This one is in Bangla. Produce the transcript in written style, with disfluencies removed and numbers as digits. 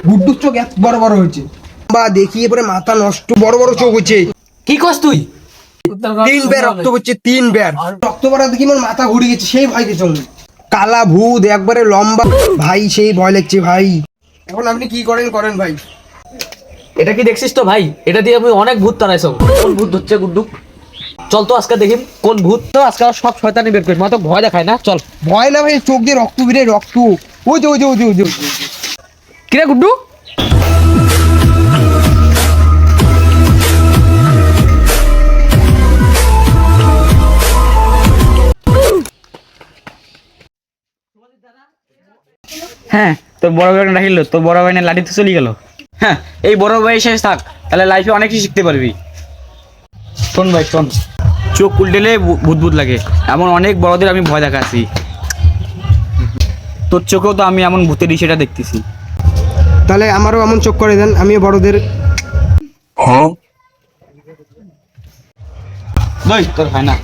গুড্ডুর চোখ এত বড় বড় হয়েছে বা দেখিয়ে পরে মাথা নষ্ট, বড় বড় চোখ হচ্ছে। কি কস তুই? 3 বের রক্ত হচ্ছে, 3 বের রক্ত পড়া দেখি আমার মাথা ঘুরে গেছে, সেই ভয় গেছে। কালা ভূত একবারে লম্বা ভাই, সেই ভয় লাগছে ভাই। এখন আপনি কি করেন করেন ভাই। এটা কি দেখছিস তো ভাই? এটা দিয়ে আমি অনেক ভূত তাড়াইছো। কোন ভূত ধরছে গুড্ডু? চল তো আজকে দেখি কোন ভূত। তো আজকে সব শয়তানি বের করি, মা তো ভয় দেখায় না। চল। ভয় না ভাই, চোখ দিয়ে রক্ত বেরে, রক্ত। ওই যে ওই যে ওই যে ওই যে কিরে গুড্ডু? হ্যাঁ, তোর বড় ভাই ডাকিল, তোর বড় ভাই না লাঠিতে চলে গেল। হ্যাঁ, এই বড় ভাই শেষ থাক, তাহলে লাইফে অনেক কিছু শিখতে পারবি। শোন ভাই শোন, চোখ উল্টেলে ভূত ভূত লাগে, এমন অনেক বড়দের আমি ভয় দেখাচ্ছি। তোর চোখেও তো আমি এমন ভূতের সেটা দেখতেছি। তাহলে আমারও এমন চোখ করে দেন, আমিও বড়দের। তোর হয় না।